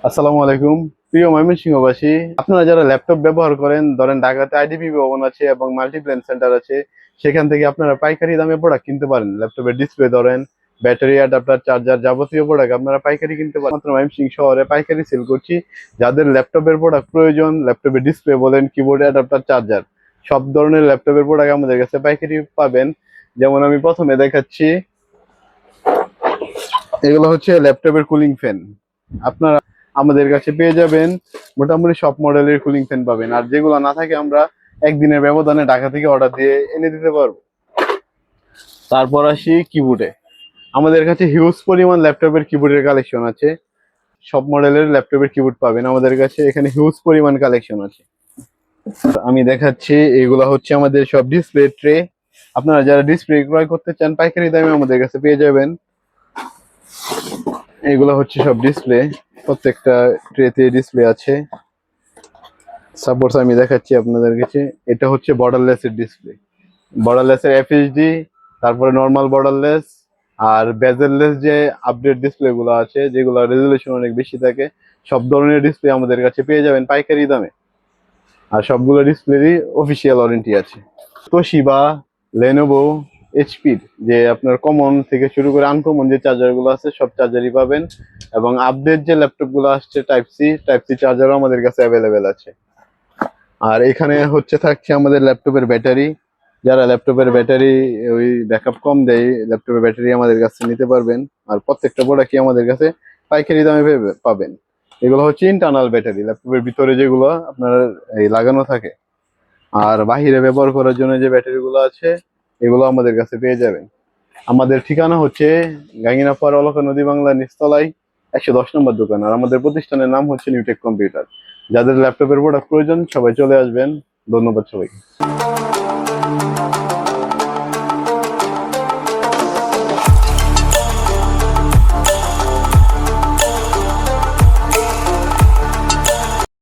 আসসালামু আলাইকুম। প্রিয় ময়মনসিংহবাসী, আপনারা যারা ল্যাপটপ ব্যবহার করেন, ধরেন ঢাকাতে আইডিপি ভবন আছে এবং মাল্টিপ্ল্যান সেন্টার আছে, সেখান থেকে আপনারা পাইকারি দামে প্রোডাক্ট কিনতে পারেন। ল্যাপটপের ডিসপ্লে ধরেন, ব্যাটারি, অ্যাডাপ্টার, চার্জার, যাবতীয় প্রোডাক্ট আপনারা পাইকারি কিনতে পারেন। মাত্র ময়মনসিংহ শহরে পাইকারি সেল করছি। যাদের ল্যাপটপের প্রোডাক্ট প্রয়োজন, ল্যাপটপের ডিসপ্লে বলেন, কিবোর্ড, অ্যাডাপ্টার, চার্জার, সব ধরনের ল্যাপটপের প্রোডাক্ট আমাদের কাছে পাইকারি পাবেন। যেমন আমি প্রথমে দেখাচ্ছি, এগুলো হচ্ছে ল্যাপটপের কুলিং ফ্যান। আপনারা আমাদের কাছে পেয়ে যাবেন মোটামুটি সব মডেলের কুলিং ফ্যান পাবেন। আর যেগুলো না থাকে আমরা একদিনের ব্যবধানে ঢাকা থেকে অর্ডার দিয়ে এনে দিতে পারবো। তারপর আসি কিবোর্ডে। আমাদের কাছে হিউজ পরিমাণ ল্যাপটপের কিবোর্ডের কালেকশন আছে। সব মডেলের ল্যাপটপের কিবোর্ড পাবেন আমাদের কাছে। এখানে হিউজ পরিমাণ কালেকশন আছে। আমি দেখাচ্ছি, এগুলো হচ্ছে আমাদের সব ডিসপ্লে ট্রে। আপনারা যারা ডিসপ্লে ক্রয় করতে চান পাইকারি দামে আমাদের কাছে পেয়ে যাবেন। এগুলো হচ্ছে সব ডিসপ্লে, প্রত্যেকটা ট্রেতে ডিসপ্লে আছে। সাপোজ আমি দেখাচ্ছি আপনাদের কাছে, এটা হচ্ছে বর্ডারলেস এর ডিসপ্লে। বর্ডারলেস এর এফএইচডি, তারপরে নর্মাল বর্ডারলেস, আর বেজেললেস যে আপডেট ডিসপ্লে গুলো আছে, যেগুলো রেজুলেশন অনেক বেশি থাকে, সব ধরনের ডিসপ্লে আমাদের কাছে পেয়ে যাবেন পাইকারি দামে। আর সবগুলো ডিসপ্লেরই অফিসিয়াল ওয়ারেন্টি আছে। তোশিবা, লেনোভো, এইচপির যে আপনার কমন থেকে শুরু করে আনকমন যে চার্জার গুলো আছে, সব চার্জারই পাবেন। এবং আপডেট যে ল্যাপটপ গুলো আসছে টাইপ সি চার্জারও আমাদের কাছে অ্যাভেলেবেল আছে। আর এখানে হচ্ছে থাকছে আমাদের ল্যাপটপের ব্যাটারি। যারা ল্যাপটপের ব্যাটারি ওই ব্যাকআপ কম দেয়, ল্যাপটপের ব্যাটারি আমাদের কাছে নিতে পারবেন। আর প্রত্যেকটা প্রোডাক্টই আমাদের কাছে পাইকারি দামে পাবেন। এগুলো হচ্ছে ইন্টারনাল ব্যাটারি, ল্যাপটপের ভিতরে যেগুলো আপনার এই লাগানো থাকে। আর বাহিরে ব্যবহার করার জন্য যে ব্যাটারি গুলো আছে, এগুলো আমাদের কাছে পেয়ে যাবেন। আমাদের ঠিকানা হচ্ছে গাঙ্গিনাপাড় অলকা নদী বাংলা নিচতলায় 110 নম্বর দোকান। আর আমাদের প্রতিষ্ঠানের নাম হচ্ছে নিউটেক কম্পিউটার। যাদের ল্যাপটপের প্রোডাক্ট প্রয়োজন সবাই চলে আসবেন। ধন্যবাদ সবাইকে।